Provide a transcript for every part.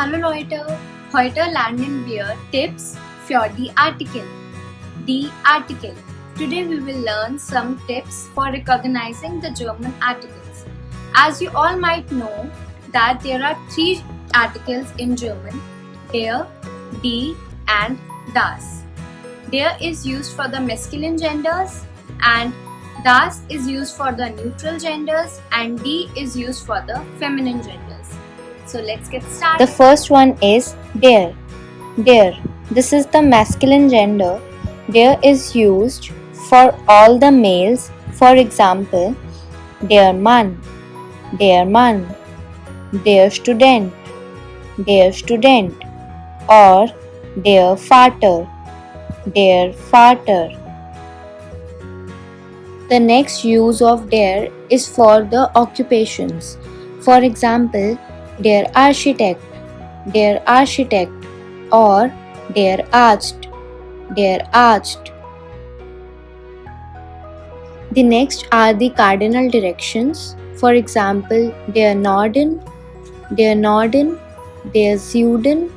hallo Leute! Heute lernen wir Tipps für die Artikel. Die Artikel. Today we will learn some tips for recognizing the German articles. As you all might know that there are three articles in German: der, die and das. Der is used for the masculine genders and das is used for the neutral genders and die is used for the feminine genders. So let's get started. The first one is der. Der. This is the masculine gender. Der is used for all the males. For example, der Mann, der Mann, der Student, or der Vater, der Vater. The next use of der is for the occupations. For example, der Architekt, or der Arzt, The next are the cardinal directions. For example, der Norden, der Süden,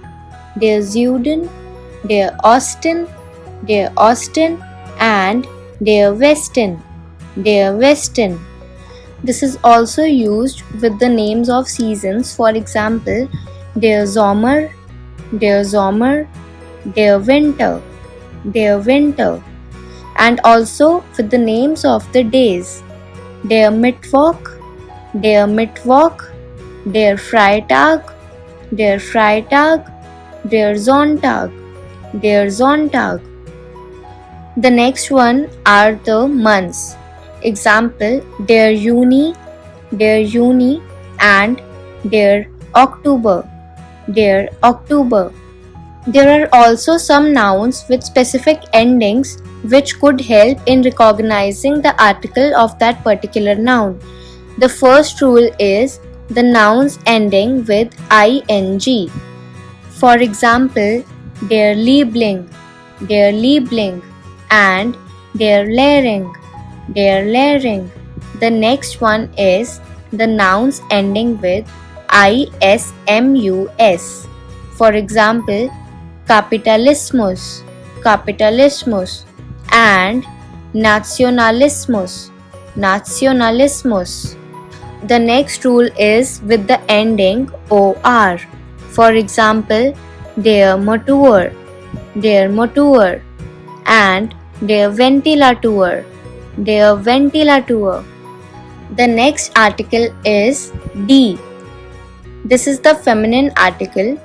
der Osten, and der Westen, This is also used with the names of seasons. For example, der Sommer, der Winter, and also with the names of the days: der Mittwoch, der Freitag, der Sonntag. The next one are the months. Example, der Juni, and der October, There are also some nouns with specific endings which could help in recognizing the article of that particular noun. The first rule is the nouns ending with ing. For example, der Liebling, and der Lehring, The next one is the nouns ending with ismus. For example, Kapitalismus, and Nationalismus. The next rule is with the ending or. For example, der Motor, and der Ventilator, The next article is die. This is the feminine article.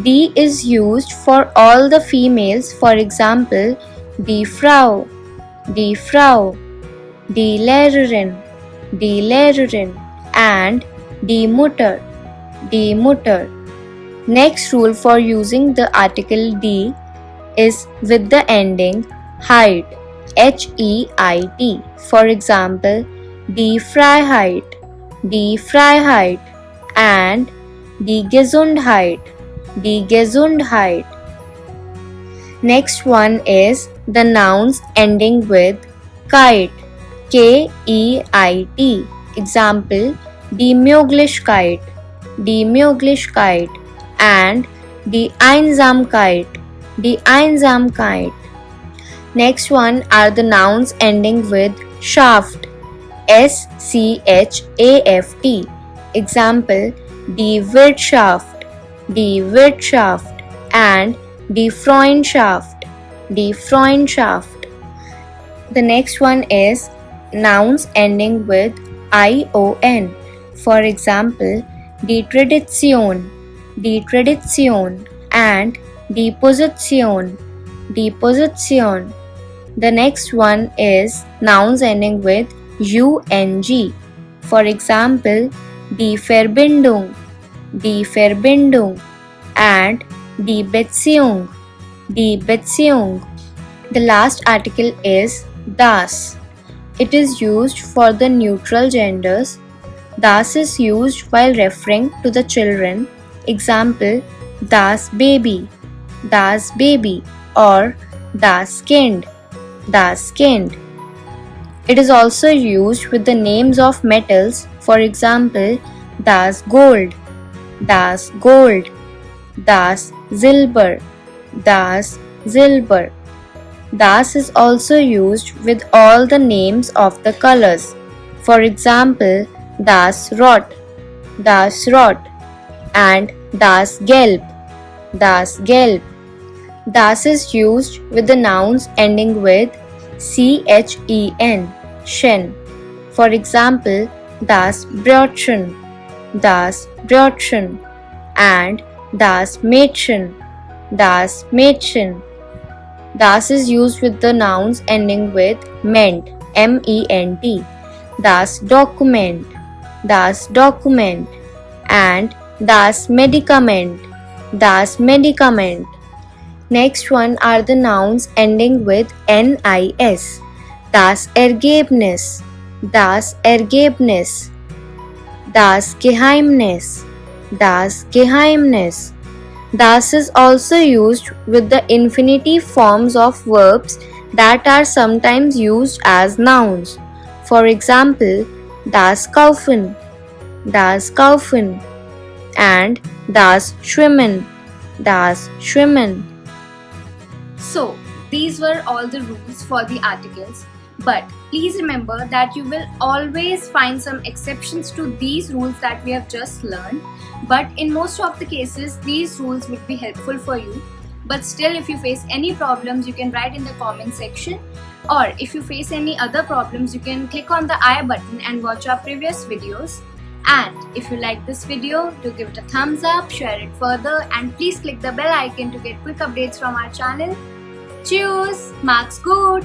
Die is used for all the females. For example, die Frau, die Lehrerin, and die Mutter, Next rule for using the article die is with the ending heit, Heit. For example, die Freiheit, and die Gesundheit, Next one is the nouns ending with kite, Keit. Example, die Möglichkeit, and die Einsamkeit, Next one are the nouns ending with Schaft, Schaft. Example, die Wirtschaft, and die Freundschaft, The next one is nouns ending with ion. For example, die Tradition, and die Position, The next one is nouns ending with ung. For example, die Verbindung, and die Beziehung, The last article is das. It is used for the neutral genders. Das is used while referring to the children. Example, das Baby, or das Kind, It is also used with the names of metals. For example, das Gold, Das Silber, das Silber. Das is also used with all the names of the colors. For example, das Rot, and das Gelb, das Gelb. Das is used with the nouns ending with chen, shen. For example, das Brötchen, and das Mädchen, das Mädchen. Das is used with the nouns ending with ment, ment. Das Dokument, and das Medikament, Next one are the nouns ending with nis. Das Ergebnis, das Geheimnis, Das is also used with the infinitive forms of verbs that are sometimes used as nouns. For example, das Kaufen, and das Schwimmen, So, these were all the rules for the articles. But please remember that you will always find some exceptions to these rules that we have just learned. But in most of the cases, these rules would be helpful for you. But still, if you face any problems, you can write in the comment section. Or if you face any other problems, you can click on the I button and watch our previous videos. And if you like this video, do give it a thumbs up, share it further, and please click the bell icon to get quick updates from our channel. Cheers! Macht's gut!